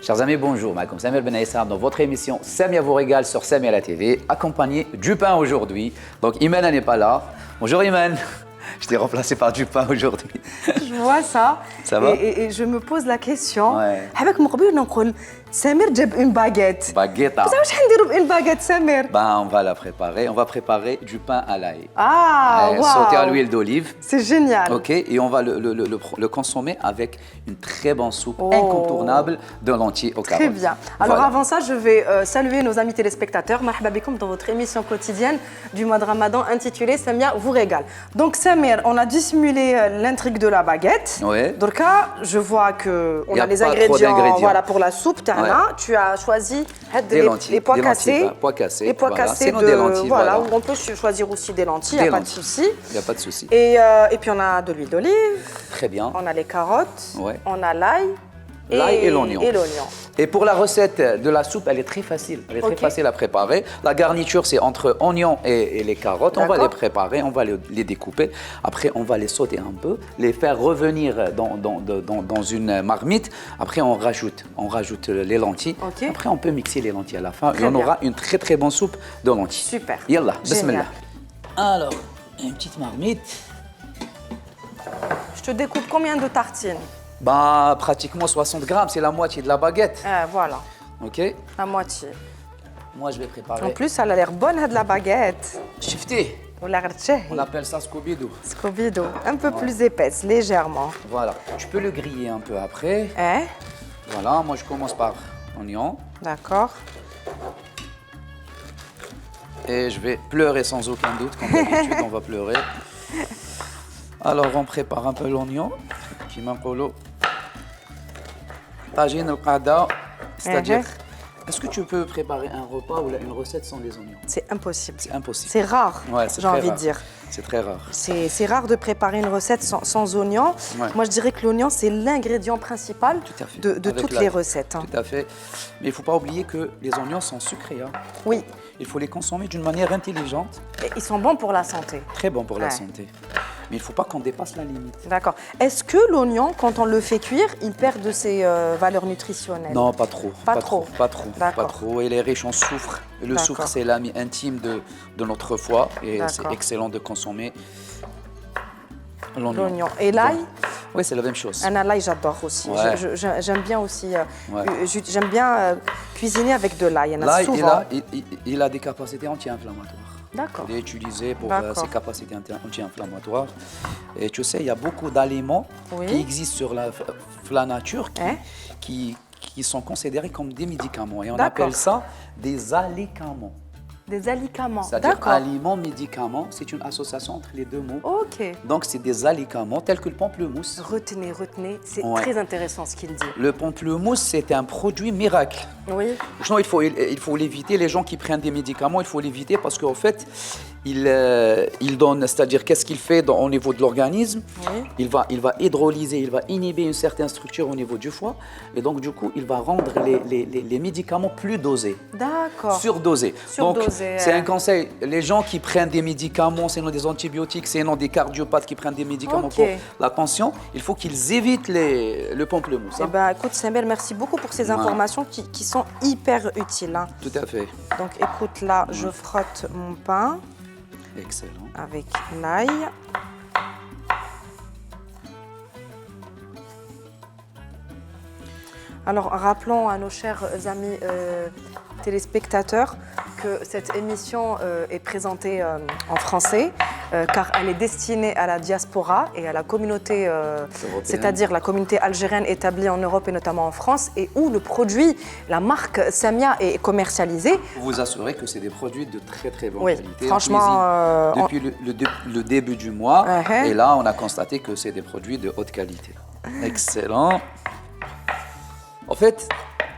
Chers amis, bonjour. Malcolm Samuel Ben Aïssam dans votre émission Samia vous régale sur Samia la TV, accompagné du pain aujourd'hui. Donc Iman n'est pas là. Bonjour Iman. Je t'ai remplacé par du pain aujourd'hui. Je vois ça. Ça va? Et je me pose la question. Ouais. Avec mon قبل نقول Samir جاب une baguette. Baguette. Vous savez واش حنديروا une baguette Samir? Ben, on va la préparer. On va préparer du pain à l'ail. Ah, Sauté à waouh. l'huile d'olive. C'est génial. Ok, et on va le consommer avec une très bonne soupe Oh. incontournable de lentilles au carottes. Très bien. Alors Voilà. avant ça, je vais saluer nos amis téléspectateurs. Marhaba bikoum dans votre émission quotidienne du mois de Ramadan intitulée Samia vous régale. Donc Samir, on a dissimulé l'intrigue de la baguette. Ouais. Donc je vois que on Y a a les pas trop ingrédients, d'ingrédients. voilà, pour la soupe. Tana. Ouais. Tu as choisi Des lentilles, les pois des lentilles, cassés. voilà, pois cassés, Les pois voilà. cassés Sinon, des lentilles, voilà, voilà. où on peut choisir aussi des lentilles, il Des n'y a pas de lentilles. souci. Il n'y a pas de souci. Et puis on a de l'huile d'olive, Très bien. on a les carottes, Ouais. on a l'ail L'ail et l'oignon. Et l'oignon. Et pour la recette de la soupe, elle est très facile. Elle est très Ok. facile à préparer. La garniture, c'est entre oignons et les carottes. On va D'accord. les préparer, on va les découper. Après, on va les sauter un peu, les faire revenir dans une marmite. Après, on rajoute les lentilles. Ok. Après, on peut mixer les lentilles à la fin. Très et on bien. aura une très très bonne soupe de lentilles. Super. Yallah, Génial. bismillah. Alors, une petite marmite. Je te découpe combien de tartines? Bah, pratiquement 60 grammes, c'est la moitié de la baguette. Voilà, Ok. la moitié. Moi, je vais préparer. En plus, elle a l'air bonne, de la baguette. Shifté. Ou l'air On appelle ça scooby-doo. Scooby-Doo, un peu plus épaisse, légèrement. Voilà. Tu peux le griller un peu après. Hein? Voilà, moi je commence par oignon. D'accord. Et je vais pleurer sans aucun doute, comme d'habitude, on va pleurer. Alors on prépare un peu l'oignon. Qui m'appelle Tagine al-qada. C'est-à-dire, est-ce que tu peux préparer un repas ou une recette sans les oignons? C'est impossible. C'est impossible. C'est rare, Ouais, c'est j'ai très envie rare. de dire. C'est très rare. C'est rare de préparer une recette sans oignon. Ouais. Moi, je dirais que l'oignon, c'est l'ingrédient principal Tout à fait. de Avec toutes la- les recettes. hein. Tout à fait. Mais il ne faut pas oublier que les oignons sont sucrés. Hein. Oui, Il faut les consommer d'une manière intelligente, et ils sont bons pour la santé. très bon pour la Ouais. santé. Mais il ne faut pas qu'on dépasse la limite. D'accord. Est-ce que l'oignon, quand on le fait cuire, il perd de ses valeurs nutritionnelles? Non, pas trop. Pas trop. Pas trop. Pas D'accord. trop. Il est riche en soufre. Et le D'accord. soufre, c'est l'ami intime de notre foie. Et c'est D'accord. excellent de consommer l'oignon. L'oignon. Et l'ail? Oui, c'est la même chose. Un l'ail, j'adore aussi. Ouais. J'aime bien aussi. Ouais. J'aime bien cuisiner avec de l'ail. Il y en a Là, souvent. il a des capacités anti-inflammatoires. D'accord. Il est utilisé pour D'accord. ses capacités anti-inflammatoires. Et tu sais, il y a beaucoup d'aliments Oui. qui existent sur la nature Hein? qui sont considérés comme des médicaments. Et on D'accord. appelle ça des alicaments. Des alicaments. C'est-à-dire D'accord. aliments, médicaments, c'est une association entre les deux mots. Ok. Donc, c'est des alicaments tels que le pamplemousse. Retenez. C'est Ouais. très intéressant ce qu'il dit. Le pamplemousse, c'est un produit miracle. Oui. Sinon, il faut l'éviter. Les gens qui prennent des médicaments, il faut l'éviter parce qu'en fait, il donne, c'est-à-dire qu'est-ce qu'il fait au niveau de l'organisme. Oui. Il va hydrolyser, il va inhiber une certaine structure au niveau du foie. Et donc, du coup, il va rendre les médicaments plus dosés. D'accord. Surdosés. Surdosés, Donc, c'est un conseil. Les gens qui prennent des médicaments, sinon des antibiotiques, sinon des cardiopathes qui prennent des médicaments Ok. pour la tension, il faut qu'ils évitent le pamplemousse. Eh hein. ben, écoute, Samir, merci beaucoup pour ces Ouais. informations qui sont hyper utiles. hein. Tout à fait. Donc, écoute, là, je frotte mon pain Excellent. avec l'ail. Alors, rappelons à nos chers amis téléspectateurs que cette émission est présentée en français, car elle est destinée à la diaspora et à la communauté, c'est-à-dire la communauté algérienne établie en Europe et notamment en France, et où le produit, la marque Samia est commercialisée. Vous vous assurez que c'est des produits de très très bonne Oui, qualité. franchement, en cuisine depuis le début du mois. Uh-huh. Et là, on a constaté que c'est des produits de haute qualité. Excellent. En fait,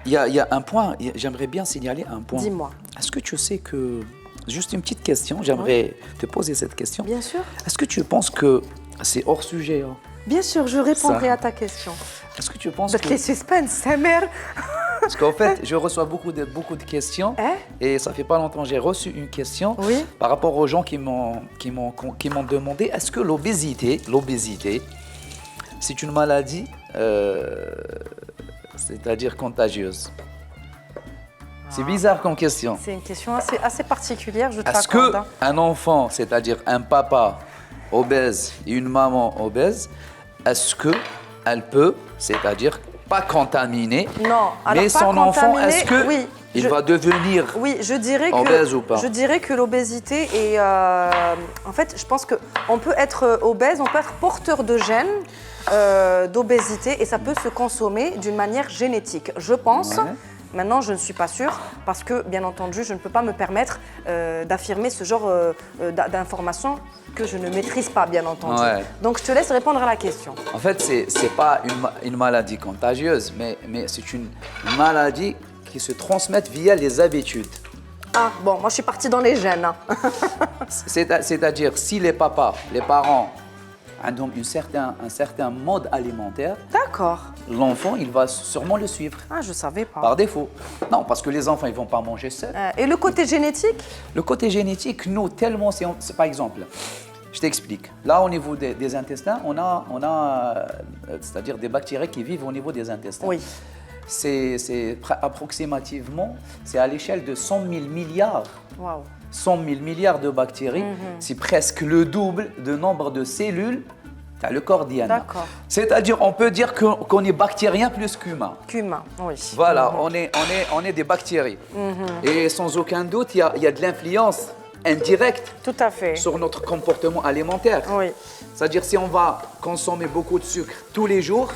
il y a un point, j'aimerais bien signaler un point. Dis-moi. Est-ce que tu sais que, juste une petite question, j'aimerais te poser cette question. Bien sûr. Est-ce que tu penses que c'est hors sujet hein? Bien sûr, je répondrai Ça. à ta question. Est-ce que tu penses Donc, que... les suspens, Samir. Parce qu'en fait, je reçois beaucoup de questions Hein? et ça fait pas longtemps j'ai reçu une question Oui. par rapport aux gens qui m'ont demandé est-ce que l'obésité, c'est une maladie c'est-à-dire contagieuse? C'est bizarre comme question. C'est une question assez particulière, je Est-ce t'accorde. qu'un enfant, c'est-à-dire un papa obèse et une maman obèse, est-ce qu'elle peut, c'est-à-dire pas contaminer, Non, alors mais pas son enfant, contaminer, est-ce que oui, il va devenir Oui, je dirais obèse ou pas? Je dirais que l'obésité est... en fait, je pense qu'on peut être obèse, on peut être porteur de gènes d'obésité et ça peut se consommer d'une manière génétique. Je pense... Ouais. Maintenant, je ne suis pas sûre parce que, bien entendu, je ne peux pas me permettre d'affirmer ce genre d'informations que je ne maîtrise pas, bien entendu. Ouais. Donc, je te laisse répondre à la question. En fait, c'est pas une maladie contagieuse, mais c'est une maladie qui se transmet via les habitudes. Ah, bon, moi, je suis partie dans les gènes. Hein. C'est-à-dire, si les papas, les parents ont un certain mode alimentaire, D'accord. l'enfant, il va sûrement le suivre, Ah, je savais pas. par défaut. Non, parce que les enfants, ils vont pas manger seuls. Et le côté génétique? Le côté génétique, nous, tellement, par exemple, je t'explique. Là, au niveau des intestins, on a c'est-à-dire des bactéries qui vivent au niveau des intestins. Oui. C'est approximativement, c'est à l'échelle de 100 000 milliards. Waouh. 100 000 milliards de bactéries, c'est presque le double de nombre de cellules dans le corps d'Iana. D'accord. C'est-à-dire, on peut dire qu'on est bactérien plus qu'humain. Qu'humain, oui. Voilà, on est des bactéries. Et sans aucun doute, il y a de l'influence indirecte Tout à fait. sur notre comportement alimentaire. Oui. C'est-à-dire, si on va consommer beaucoup de sucre tous les jours,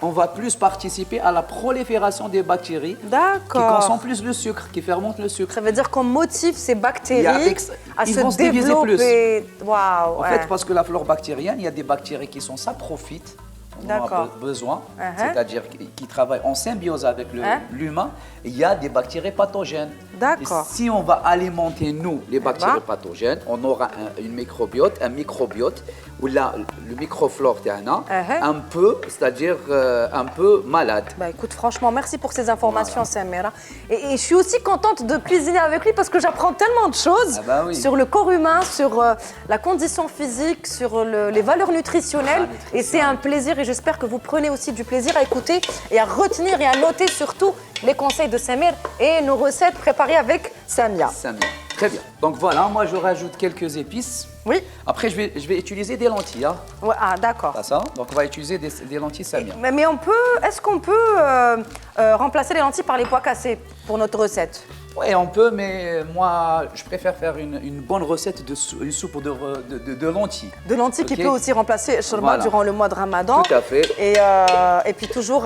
on va plus participer à la prolifération des bactéries qui D'accord. consomment plus le sucre, qui fermentent le sucre. Ça veut dire qu'on motive ces Il y bactéries a à ils se vont se diviser développer. Waouh. En fait, parce que la flore bactérienne, il y a des bactéries qui sont saprophytes, on en a D'accord. besoin, Uh-huh. c'est-à-dire qui travaillent en symbiose avec l'humain. Il y a des bactéries pathogènes. D'accord. Et si on va alimenter, nous, les bactéries ben. pathogènes, on aura un microbiote, où là, le microflore, Uh-huh. un peu, c'est-à-dire un peu malade. Bah écoute, franchement, merci pour ces informations, Samira. Et je suis aussi contente de cuisiner avec lui parce que j'apprends tellement de choses Ah bah oui. sur le corps humain, sur la condition physique, sur les valeurs nutritionnelles. Et c'est un plaisir et j'espère que vous prenez aussi du plaisir à écouter et à retenir et à noter surtout les conseils de Samir et nos recettes préparées avec Samia. Samia. Très bien. Donc voilà, moi je rajoute quelques épices. Oui. Après, je vais utiliser des lentilles. Hein. Ouais, ah, d'accord. Pas ça. Donc on va utiliser des lentilles Samia. Mais est-ce qu'on peut remplacer les lentilles par les pois cassés pour notre recette? Oui, on peut, mais moi, je préfère faire une bonne recette une soupe de lentilles. De lentilles qui Ok. peut aussi remplacer shorba Voilà. durant le mois de Ramadan. Tout à fait. Et puis toujours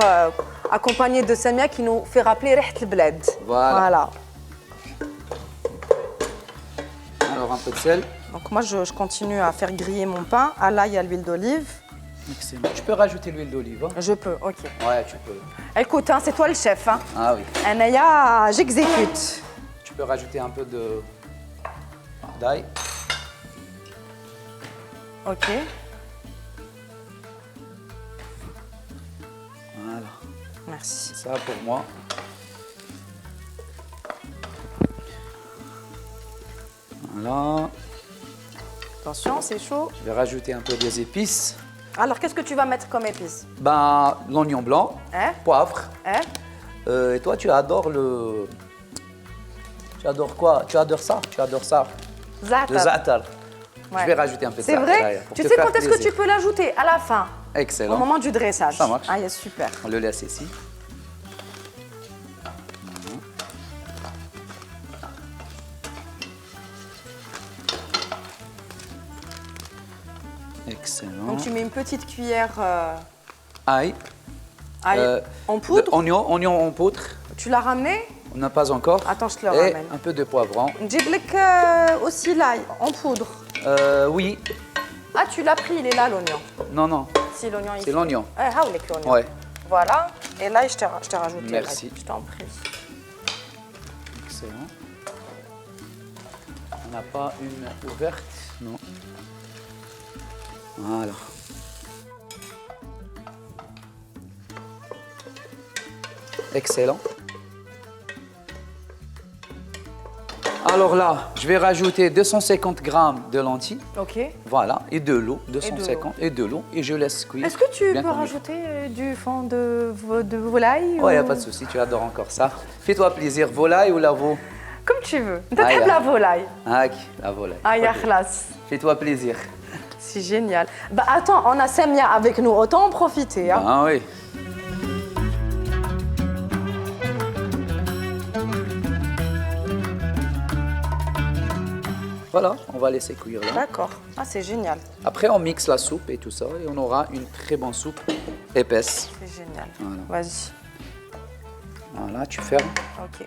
accompagné de Samia qui nous fait rappeler Riht al-Bled. Voilà. Alors, un peu de sel. Donc moi, je continue à faire griller mon pain à l'ail et à l'huile d'olive. Excellent. Tu peux rajouter l'huile d'olive. Hein. Je peux, ok. Ouais, tu peux. Écoute, hein, c'est toi le chef. Hein. Ah oui. Anaya, j'exécute. Tu peux rajouter un peu d'ail. Ok. Voilà. Merci. Ça pour moi. Voilà. Attention, c'est chaud. Je vais rajouter un peu des épices. Alors, qu'est-ce que tu vas mettre comme épices? Ben, l'oignon blanc, Hein? poivre. Hein? Et toi, tu adores le... Tu adores quoi? Tu adores ça? Tu adores ça? Za'atar. Le za'atar. Ouais. Je vais rajouter un peu de C'est za'atar vrai? derrière pour Tu te sais faire quand est-ce que tu plaisir. peux l'ajouter? À la fin, au Excellent. moment du dressage. Ça marche. Ah, yes, super. On le laisse ici. Excellent. Donc tu mets une petite cuillère Ail. ail en poudre. Oignon en poudre. Tu l'as ramené? On n'a pas encore. Attends, je te le Et ramène. un peu de poivron. Njiblek aussi l'ail en poudre. Oui. Ah, tu l'as pris, il est là l'oignon. Non, non. Si l'oignon ici. C'est l'oignon. Haoulek l'oignon. Ouais. Voilà. Et là, je t'ai rajouté. Merci. l'ail. Je t'en prie. Excellent. On n'a pas une ouverte. Non. Voilà. Excellent. Alors là, je vais rajouter 250 grammes de lentilles. Ok. Voilà, et de l'eau, 250 et de l'eau. Et je laisse cuire. Est-ce que tu bien peux comme il rajouter du fond de volaille faut. Ouais, ou- y a pas de souci, tu adores encore ça. Fais-toi plaisir, volaille ou la veau? Comme tu veux. Ah, T'aimes yeah. la volaille. Ah, la volaille. Ah, ya Ok. khlas. Fais-toi plaisir. C'est génial. Bah attends, on a Samia avec nous, autant en profiter. Hein. Ah oui. Voilà, on va laisser cuire là. D'accord. Ah, c'est génial. Après, on mixe la soupe et tout ça et on aura une très bonne soupe épaisse. C'est génial. Voilà. Vas-y. Voilà, tu fermes. Ok.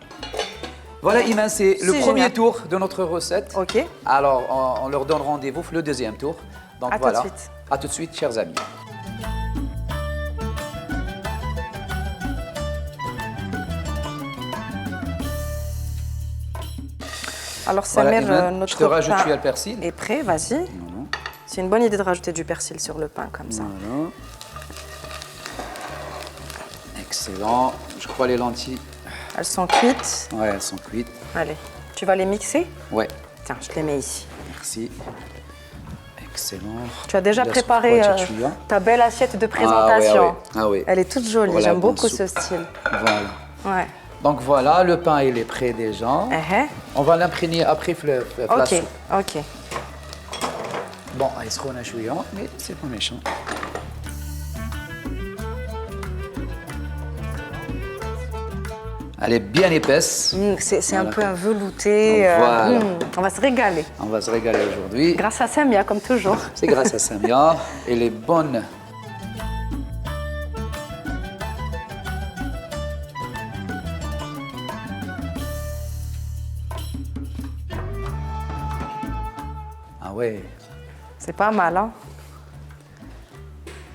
Voilà, Iman, c'est le C'est premier génial. tour de notre recette. Ok. Alors, on leur donne rendez-vous pour le deuxième tour. Donc À tout voilà. de suite. À tout de suite, chers amis. Alors, Voilà, Samir, Iman, notre je te rajoute pain tu as le persil. est prêt. Vas-y. Voilà. C'est une bonne idée de rajouter du persil sur le pain comme ça. Voilà. Excellent. Je crois les lentilles, Elles sont cuites. ouais, elles sont cuites. Allez. Tu vas les mixer? Ouais, Tiens, je les mets ici. merci. Excellent. Tu as déjà Là, préparé sur quoi tu as? ta belle assiette de présentation. Ah oui. Elle est toute jolie. Voilà, J'aime bonne beaucoup soupe. ce style. Voilà. Ouais. Donc voilà, le pain il est prêt déjà. On va l'imprégner après la Ok. soupe. Ok. Bon, il se rend chouillant, mais c'est pas méchant. Elle est bien épaisse. C'est un Voilà. peu un velouté. Voilà. On va se régaler. On va se régaler aujourd'hui. Grâce à Samia, comme toujours. C'est grâce à Samia. Elle est bonne. Ah ouais. C'est pas mal, hein?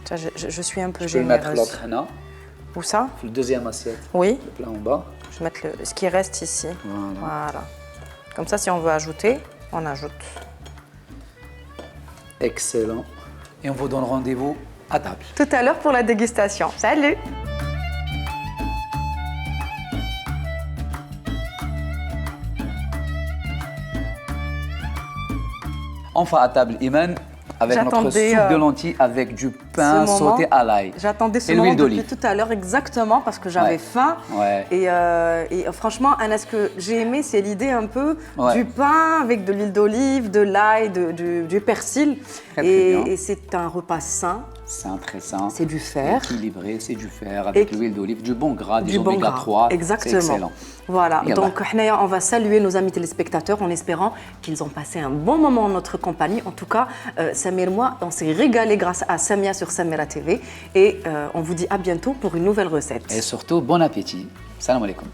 Tiens, je suis un peu Je peux mettre généreuse. l'autre, non? Où ça? Le deuxième assiette. Oui. Le plat en bas. Je vais mettre ce qui reste ici. Voilà. Comme ça, si on veut ajouter, on ajoute. Excellent. Et on vous donne rendez-vous à table. Tout à l'heure pour la dégustation. Salut! Enfin à table, Iman, avec notre soupe J'attendais, de lentilles avec du pain ce moment. sauté à l'ail. J'attendais ce Et moment l'huile depuis d'olive. tout à l'heure exactement parce que j'avais Ouais. faim. Ouais. Et franchement, Anna, ce que j'ai aimé, c'est l'idée un peu Ouais. du pain avec de l'huile d'olive, de l'ail, du persil. Très, très bien. Et c'est un repas sain, C'est un très sain. c'est du fer. Équilibré, c'est du fer avec Et- l'huile d'olive, du bon gras, des Du bon oméga gras. 3. Exactement. C'est excellent. Voilà, Yallah. donc Hnaya, on va saluer nos amis téléspectateurs en espérant qu'ils ont passé un bon moment en notre compagnie. En tout cas, Samir et moi, on s'est régalé grâce à Samia sur Samira TV et on vous dit à bientôt pour une nouvelle recette. Et surtout, bon appétit. Salam alaikum.